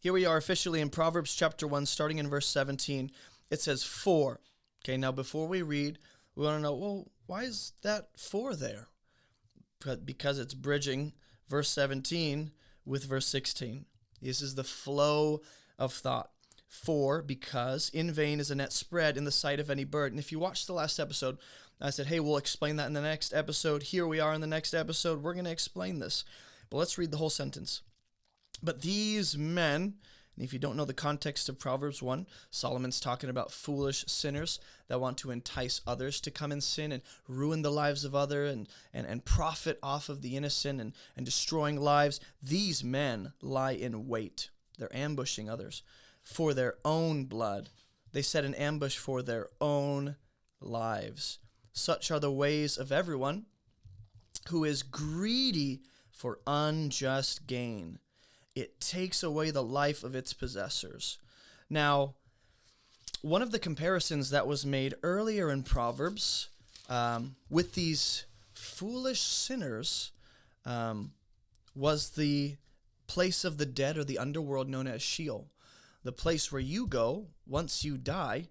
Here we are officially in Proverbs chapter 1, starting in verse 17. It says, "For." Okay, now before we read, we want to know, well, why is that "for" there? Because it's bridging verse 17 with verse 16. This is the flow of thought. For, because, in vain is a net spread in the sight of any bird. And if you watched the last episode, I said, hey, we'll explain that in the next episode. Here we are in the next episode. We're going to explain this. But let's read the whole sentence. But these men, and if you don't know the context of Proverbs 1, Solomon's talking about foolish sinners that want to entice others to come and sin and ruin the lives of others and profit off of the innocent and destroying lives. These men lie in wait. They're ambushing others for their own blood. They set an ambush for their own lives. Such are the ways of everyone who is greedy for unjust gain. It takes away the life of its possessors. Now, one of the comparisons that was made earlier in Proverbs with these foolish sinners was the place of the dead or the underworld known as Sheol. The place where you go once you die,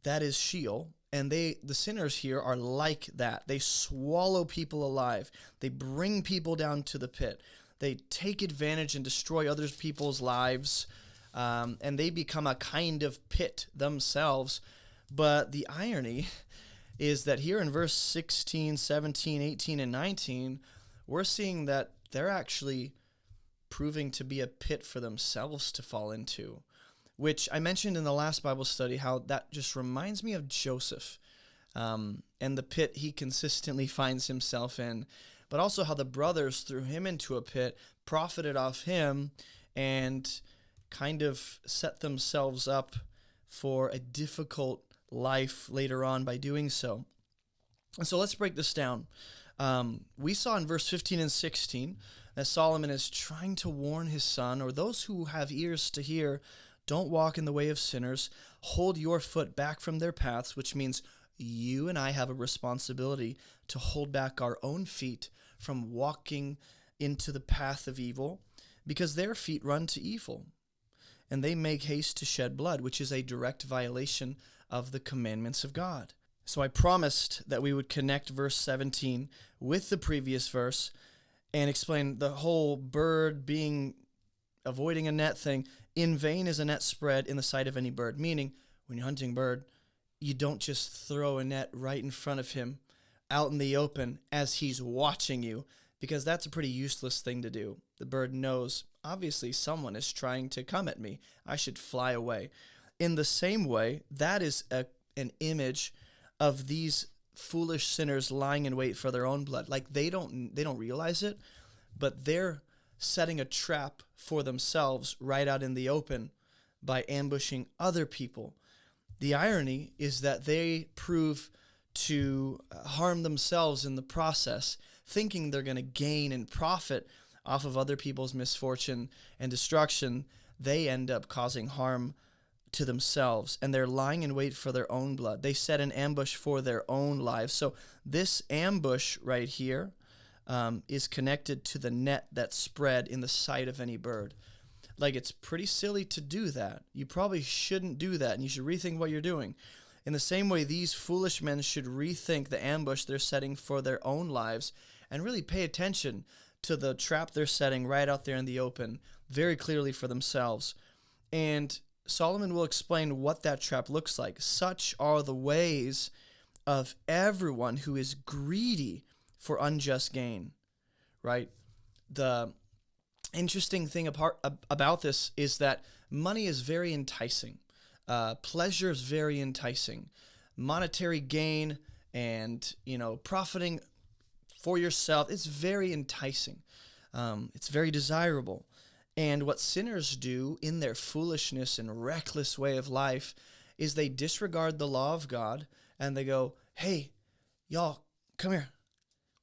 that is Sheol. And the sinners here are like that. They swallow people alive. They bring people down to the pit. They take advantage and destroy other people's lives, and they become a kind of pit themselves. But the irony is that here in verse 16, 17, 18, and 19, we're seeing that they're actually proving to be a pit for themselves to fall into, which I mentioned in the last Bible study, how that just reminds me of Joseph and the pit he consistently finds himself in. But also how the brothers threw him into a pit, profited off him, and kind of set themselves up for a difficult life later on by doing so. And so let's break this down. We saw in verse 15 and 16 that Solomon is trying to warn his son, or those who have ears to hear, don't walk in the way of sinners. Hold your foot back from their paths, which means you and I have a responsibility to hold back our own feet from walking into the path of evil, because their feet run to evil, and they make haste to shed blood, which is a direct violation of the commandments of God. So I promised that we would connect verse 17 with the previous verse and explain the whole bird avoiding a net thing. In vain is a net spread in the sight of any bird, meaning when you're hunting bird, you don't just throw a net right in front of him out in the open as he's watching you, because that's a pretty useless thing to do. The bird knows, obviously, someone is trying to come at me. I should fly away. In the same way, that is an image of these foolish sinners lying in wait for their own blood. Like they don't realize it, but they're setting a trap for themselves right out in the open by ambushing other people. The irony is that they prove to harm themselves in the process, thinking they're going to gain and profit off of other people's misfortune and destruction. They end up causing harm to themselves, and they're lying in wait for their own blood. They set an ambush for their own lives. So this ambush right here is connected to the net that's spread in the sight of any bird. Like, it's pretty silly to do that. You probably shouldn't do that, and you should rethink what you're doing. In the same way, these foolish men should rethink the ambush they're setting for their own lives and really pay attention to the trap they're setting right out there in the open, very clearly for themselves. And Solomon will explain what that trap looks like. Such are the ways of everyone who is greedy for unjust gain, right? The interesting thing about this is that money is very enticing. Pleasure is very enticing. Monetary gain and, profiting for yourself, it's very enticing. It's very desirable. And what sinners do in their foolishness and reckless way of life is they disregard the law of God and they go, hey, y'all, come here.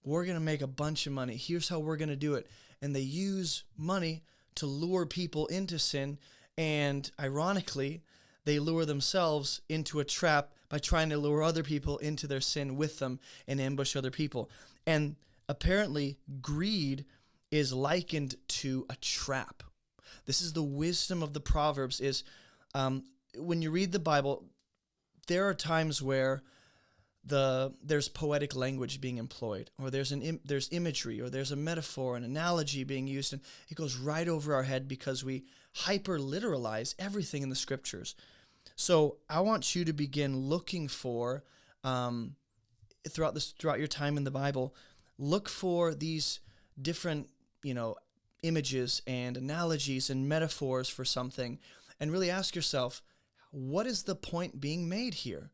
We're going to make a bunch of money. Here's how we're going to do it. And they use money to lure people into sin. And ironically, they lure themselves into a trap by trying to lure other people into their sin with them and ambush other people. And apparently, greed is likened to a trap. This is the wisdom of the Proverbs is when you read the Bible, there are times where there's poetic language being employed, or there's imagery, or there's a metaphor, an analogy being used, and it goes right over our head because we hyper-literalize everything in the Scriptures. So I want you to begin looking for, throughout your time in the Bible, look for these different, images and analogies and metaphors for something, and really ask yourself, what is the point being made here?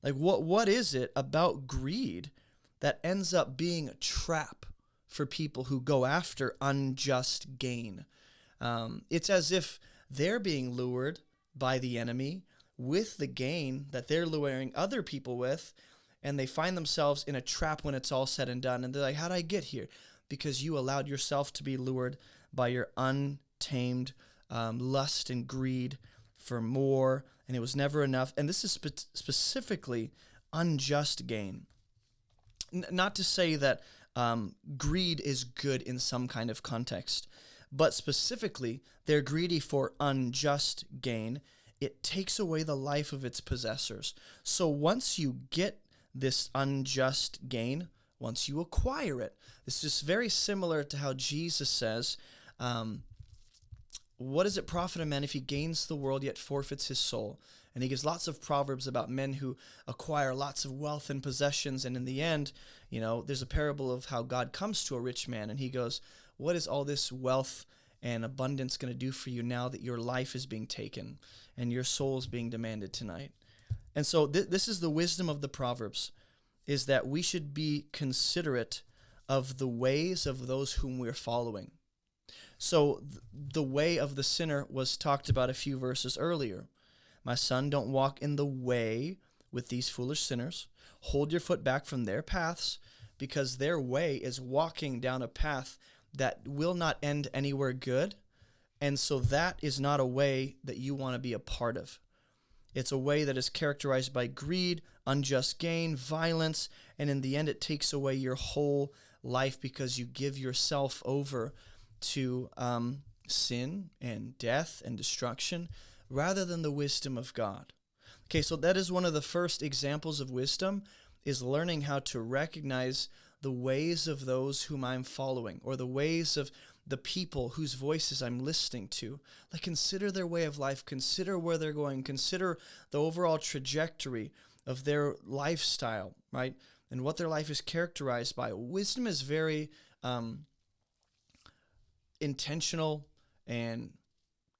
Like, what is it about greed that ends up being a trap for people who go after unjust gain? It's as if they're being lured by the enemy with the gain that they're luring other people with, and they find themselves in a trap when it's all said and done. And they're like, how'd I get here? Because you allowed yourself to be lured by your untamed lust and greed for more, and it was never enough. And this is specifically unjust gain. Not to say that greed is good in some kind of context, but specifically, they're greedy for unjust gain. It takes away the life of its possessors. So once you get this unjust gain, once you acquire it, this is very similar to how Jesus says, what does it profit a man if he gains the world yet forfeits his soul? And he gives lots of proverbs about men who acquire lots of wealth and possessions, and in the end, there's a parable of how God comes to a rich man, and he goes, what is all this wealth and abundance going to do for you now that your life is being taken and your soul is being demanded tonight? And so this is the wisdom of the Proverbs, is that we should be considerate of the ways of those whom we're following. So the way of the sinner was talked about a few verses earlier. My son, don't walk in the way with these foolish sinners. Hold your foot back from their paths, because their way is walking down a path that will not end anywhere good. And so that is not a way that you want to be a part of. It's a way that is characterized by greed, unjust gain, violence, and in the end it takes away your whole life because you give yourself over to sin and death and destruction rather than the wisdom of God. Okay, so that is one of the first examples of wisdom, is learning how to recognize the ways of those whom I'm following, or the ways of the people whose voices I'm listening to. Like, consider their way of life, consider where they're going, consider the overall trajectory of their lifestyle, right? And what their life is characterized by. Wisdom is very intentional and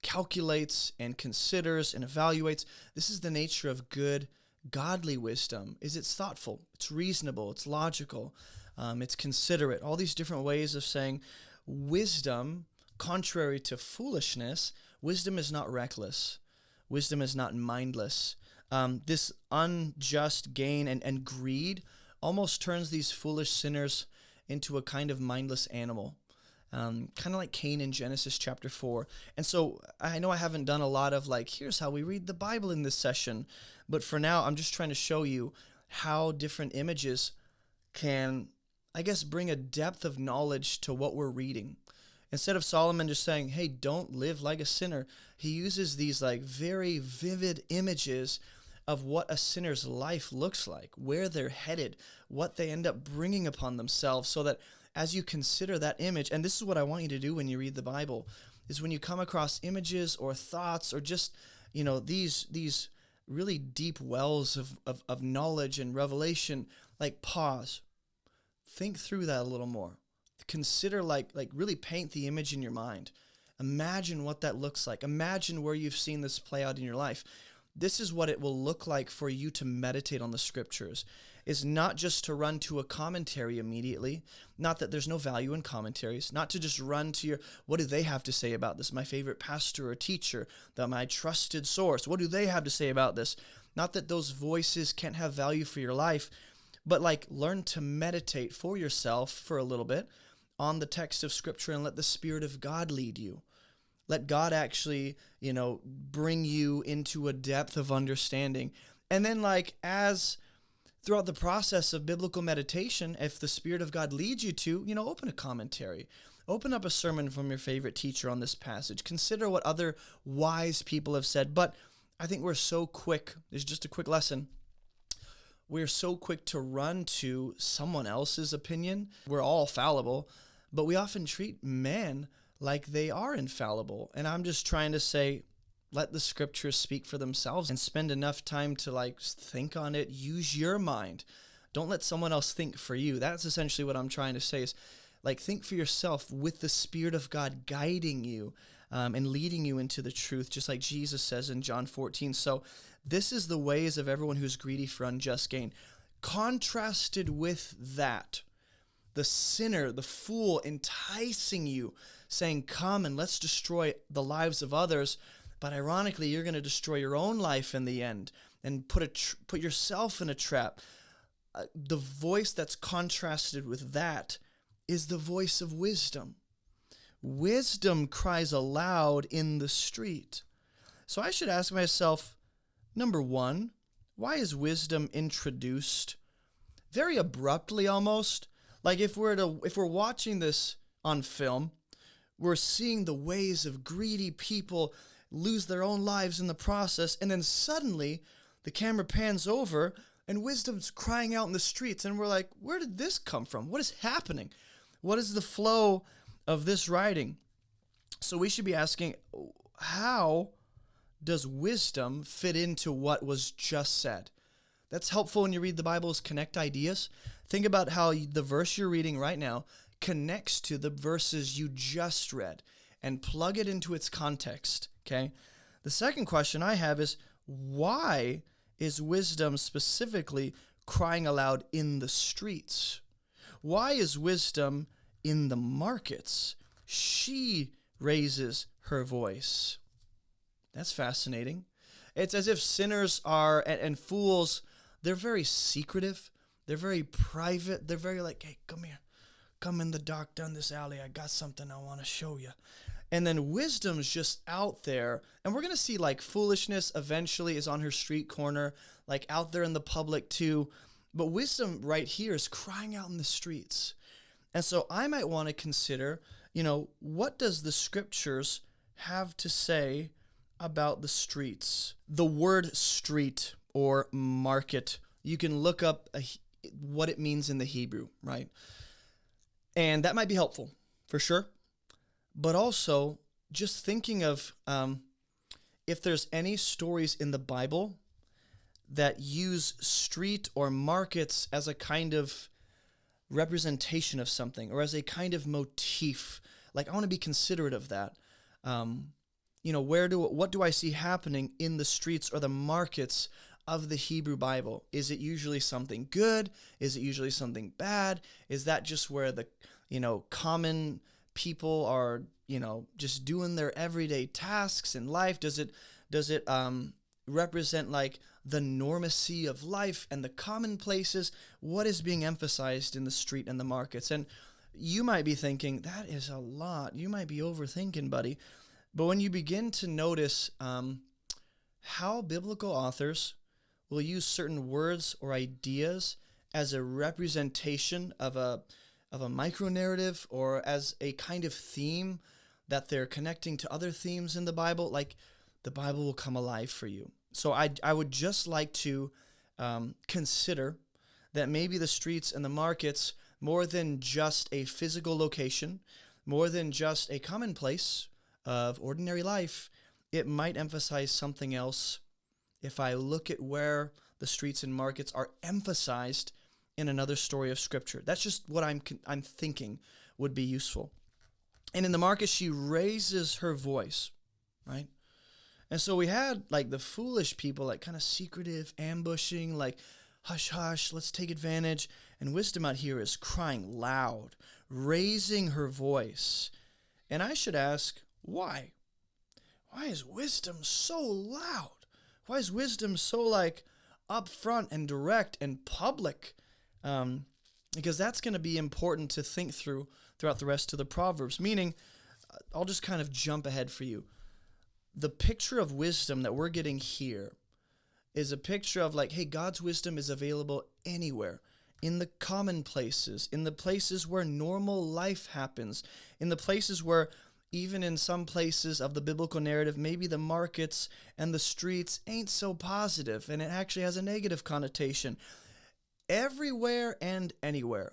calculates and considers and evaluates. This is the nature of good, godly wisdom. It's thoughtful, it's reasonable, it's logical, it's considerate. All these different ways of saying wisdom, contrary to foolishness, wisdom is not reckless. Wisdom is not mindless. This unjust gain and greed almost turns these foolish sinners into a kind of mindless animal. Kind of like Cain in Genesis chapter 4. And so I know I haven't done a lot of here's how we read the Bible in this session. But for now, I'm just trying to show you how different images can, bring a depth of knowledge to what we're reading. Instead of Solomon just saying, hey, don't live like a sinner, he uses these very vivid images of what a sinner's life looks like, where they're headed, what they end up bringing upon themselves, so that as you consider that image, and this is what I want you to do when you read the Bible, is when you come across images or thoughts or just, these really deep wells of knowledge and revelation, pause. Think through that a little more. Consider, really paint the image in your mind. Imagine what that looks like. Imagine where you've seen this play out in your life. This is what it will look like for you to meditate on the Scriptures. Is not just to run to a commentary immediately, not that there's no value in commentaries, not to just run to what do they have to say about this? My favorite pastor or teacher, my trusted source, what do they have to say about this? Not that those voices can't have value for your life, but learn to meditate for yourself for a little bit on the text of Scripture and let the Spirit of God lead you. Let God actually, bring you into a depth of understanding. And then as throughout the process of biblical meditation, if the Spirit of God leads you to, open a commentary Open up a sermon from your favorite teacher on this passage. Consider what other wise people have said. But I think we're so quick. There's just a quick lesson. We're so quick to run to someone else's opinion. We're all fallible, but we often treat men like they are infallible. And I'm just trying to say, let the scriptures speak for themselves and spend enough time to think on it. Use your mind. Don't let someone else think for you. That's essentially what I'm trying to say is think for yourself with the Spirit of God guiding you and leading you into the truth, just like Jesus says in John 14. So this is the ways of everyone who's greedy for unjust gain. Contrasted with that, the sinner, the fool, enticing you, saying, come and let's destroy the lives of others. But ironically, you're going to destroy your own life in the end and put yourself in a trap. The voice that's contrasted with that is the voice of wisdom. Wisdom cries aloud in the street. So I should ask myself, number one, why is wisdom introduced very abruptly almost? If we're watching this on film, we're seeing the ways of greedy people lose their own lives in the process, and then suddenly the camera pans over and wisdom's crying out in the streets, and we're like, where did this come from? What is happening? What is the flow of this writing? So we should be asking, how does wisdom fit into what was just said? That's helpful when you read the Bible, is connect ideas. Think about how the verse you're reading right now connects to the verses you just read and plug it into its context, okay? The second question I have is, why is wisdom specifically crying aloud in the streets? Why is wisdom in the markets? She raises her voice. That's fascinating. It's as if sinners are, and fools, they're very secretive. They're very private. They're very hey, come here. Come in the dark down this alley. I got something I want to show you. And then wisdom's just out there. And we're going to see foolishness eventually is on her street corner, out there in the public too. But wisdom right here is crying out in the streets. And so I might want to consider, what does the scriptures have to say about the streets? The word street or market, you can look up what it means in the Hebrew, right? And that might be helpful, for sure. But also, just thinking of if there's any stories in the Bible that use street or markets as a kind of representation of something or as a kind of motif. I want to be considerate of that. What do I see happening in the streets or the markets of the Hebrew Bible? Is it usually something good? Is it usually something bad? Is that just where the, common people are, just doing their everyday tasks in life? Does it represent the normacy of life and the commonplaces? What is being emphasized in the street and the markets? And you might be thinking, that is a lot. You might be overthinking, buddy. But when you begin to notice how biblical authors will use certain words or ideas as a representation of a micro-narrative or as a kind of theme that they're connecting to other themes in the Bible, the Bible will come alive for you. So I would just like to consider that maybe the streets and the markets, more than just a physical location, more than just a commonplace of ordinary life, it might emphasize something else if I look at where the streets and markets are emphasized in another story of Scripture. That's just what I'm thinking would be useful. And in the market, she raises her voice, right? And so we had the foolish people, kind of secretive, ambushing, hush, hush, let's take advantage. And wisdom out here is crying loud, raising her voice. And I should ask, why? Why is wisdom so loud? Why is wisdom so upfront and direct and public? Because that's going to be important to think throughout the rest of the Proverbs. Meaning, I'll just kind of jump ahead for you. The picture of wisdom that we're getting here is a picture of hey, God's wisdom is available anywhere, in the commonplaces, in the places where normal life happens, in the places where even in some places of the biblical narrative, maybe the markets and the streets ain't so positive and it actually has a negative connotation. Everywhere and anywhere,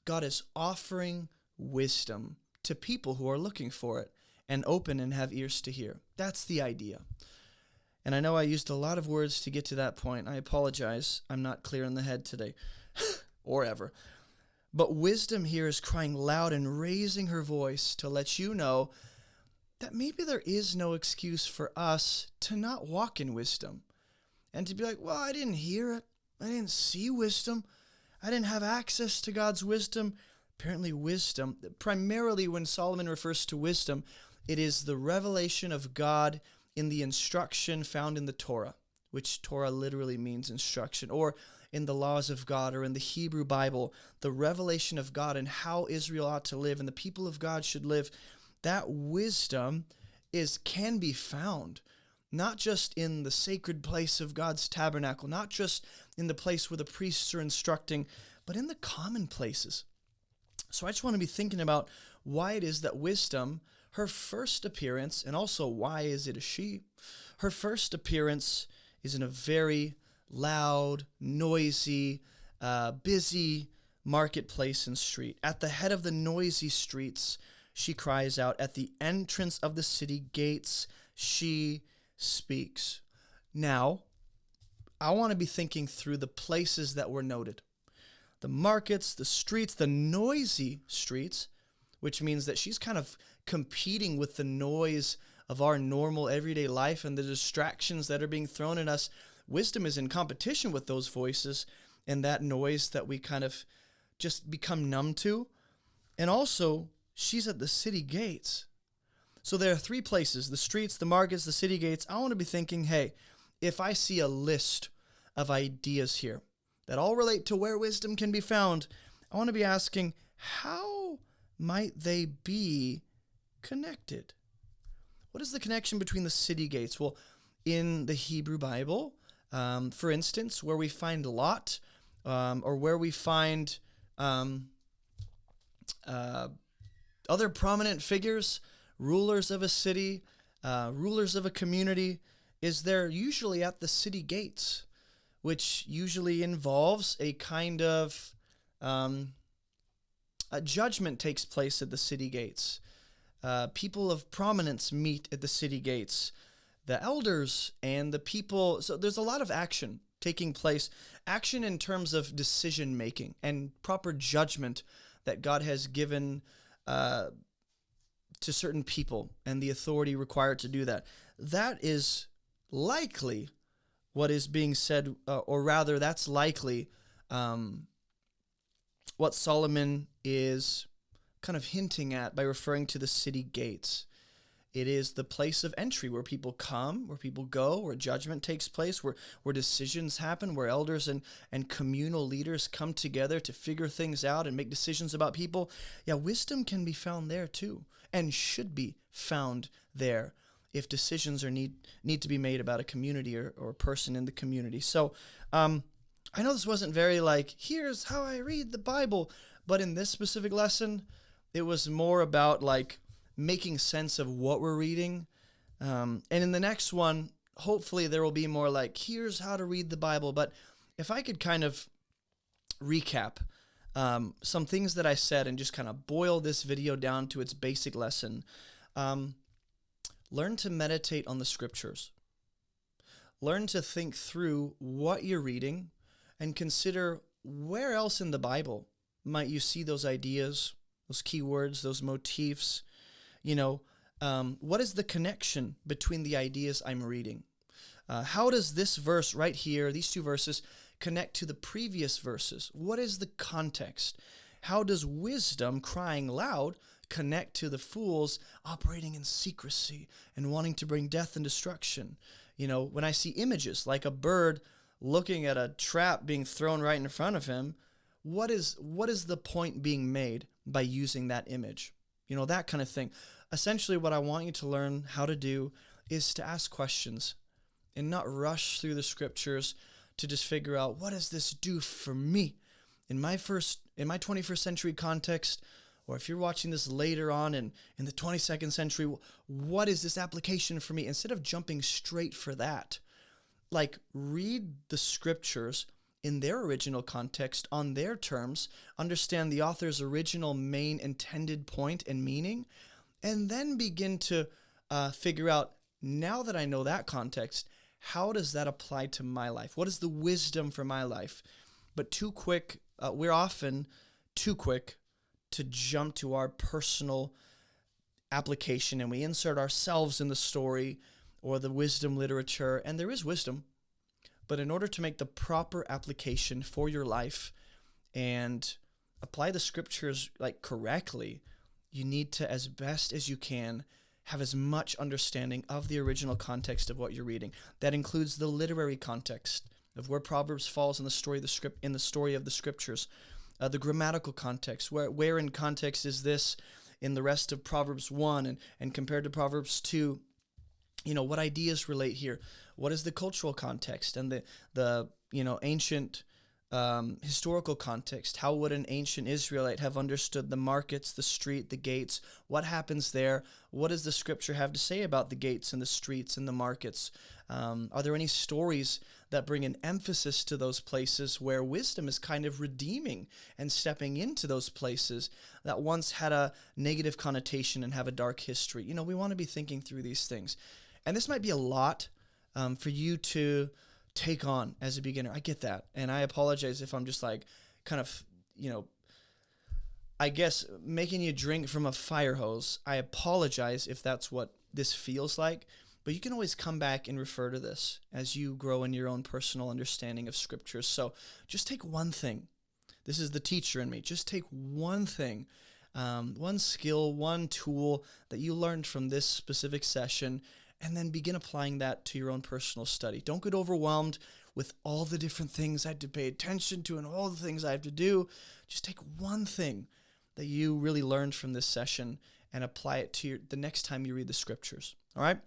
God is offering wisdom to people who are looking for it and open and have ears to hear. That's the idea. And I know I used a lot of words to get to that point. I apologize. I'm not clear in the head today or ever. But wisdom here is crying loud and raising her voice to let you know that maybe there is no excuse for us to not walk in wisdom and to be like, well, I didn't hear it. I didn't see wisdom. I didn't have access to God's wisdom. Apparently wisdom, primarily when Solomon refers to wisdom, it is the revelation of God in the instruction found in the Torah, which Torah literally means instruction, or in the laws of God, or in the Hebrew Bible, the revelation of God and how Israel ought to live and the people of God should live. That wisdom can be found not just in the sacred place of God's tabernacle, not just in the place where the priests are instructing, but in the common places. So I just want to be thinking about why it is that wisdom, her first appearance, and also why is it a she? Her first appearance is in a very loud, noisy, busy marketplace and street. At the head of the noisy streets, she cries out. At the entrance of the city gates, she speaks. Now, I want to be thinking through the places that were noted. The markets, the streets, the noisy streets, which means that she's kind of competing with the noise of our normal everyday life and the distractions that are being thrown at us. Wisdom is in competition with those voices and that noise that we kind of just become numb to. And also, she's at the city gates. So there are three places, the streets, the markets, the city gates. I want to be thinking, hey, if I see a list of ideas here that all relate to where wisdom can be found, I want to be asking, how might they be connected? What is the connection between the city gates? Well, in the Hebrew Bible, for instance, where we find Lot, or where we find other prominent figures, rulers of a city, rulers of a community, is they're usually at the city gates, which usually involves a kind of a judgment takes place at the city gates. People of prominence meet at the city gates, the elders and the people. So there's a lot of action taking place, action in terms of decision making and proper judgment that God has given to certain people and the authority required to do that. That is likely what is being said, or rather, that's likely what Solomon is kind of hinting at by referring to the city gates. It is the place of entry where people come, where people go, where judgment takes place, where decisions happen, where elders and communal leaders come together to figure things out and make decisions about people. Yeah, wisdom can be found there too, and should be found there if decisions need to be made about a community or a person in the community. So I know this wasn't very like, here's how I read the Bible, but in this specific lesson, it was more about like making sense of what we're reading. And in the next one, hopefully there will be more like, here's how to read the Bible. But if I could kind of recap some things that I said and just kind of boil this video down to its basic lesson, learn to meditate on the scriptures. Learn to think through what you're reading and consider where else in the Bible might you see those ideas, those keywords, those motifs. What is the connection between the ideas I'm reading? How does this verse right here, these two verses, connect to the previous verses? What is the context? How does wisdom crying loud connect to the fools operating in secrecy and wanting to bring death and destruction? When I see images like a bird looking at a trap being thrown right in front of him, what is the point being made by using that image? That kind of thing. Essentially, what I want you to learn how to do is to ask questions and not rush through the scriptures to just figure out, what does this do for me? in my 21st century context, or if you're watching this later on in the 22nd century, what is this application for me? Instead of jumping straight for that, like, read the scriptures in their original context, on their terms, understand the author's original main intended point and meaning, and then begin to figure out, now that I know that context, how does that apply to my life? What is the wisdom for my life? But we're often too quick to jump to our personal application, and we insert ourselves in the story or the wisdom literature, and there is wisdom. But in order to make the proper application for your life and apply the scriptures correctly, you need to, as best as you can, have as much understanding of the original context of what you're reading. That includes the literary context of where Proverbs falls in the story of the scriptures, the grammatical context, where in context is this in the rest of Proverbs 1 and compared to Proverbs 2. What ideas relate here? What is the cultural context and the ancient historical context? How would an ancient Israelite have understood the markets, the street, the gates? What happens there? What does the scripture have to say about the gates and the streets and the markets? Are there any stories that bring an emphasis to those places where wisdom is kind of redeeming and stepping into those places that once had a negative connotation and have a dark history? We want to be thinking through these things. And this might be a lot for you to take on as a beginner. I get that. And I apologize if I'm just I guess making you drink from a fire hose. I apologize if that's what this feels like. But you can always come back and refer to this as you grow in your own personal understanding of scriptures. So just take one thing. This is the teacher in me. Just take one thing, one skill, one tool that you learned from this specific session, and then begin applying that to your own personal study. Don't get overwhelmed with all the different things I have to pay attention to and all the things I have to do. Just take one thing that you really learned from this session and apply it to the next time you read the scriptures. All right?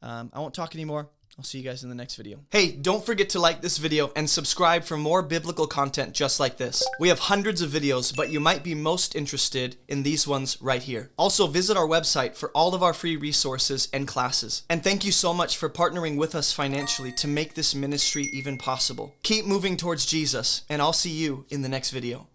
I won't talk anymore. I'll see you guys in the next video. Hey, don't forget to like this video and subscribe for more biblical content just like this. We have hundreds of videos, but you might be most interested in these ones right here. Also, visit our website for all of our free resources and classes. And thank you so much for partnering with us financially to make this ministry even possible. Keep moving towards Jesus, and I'll see you in the next video.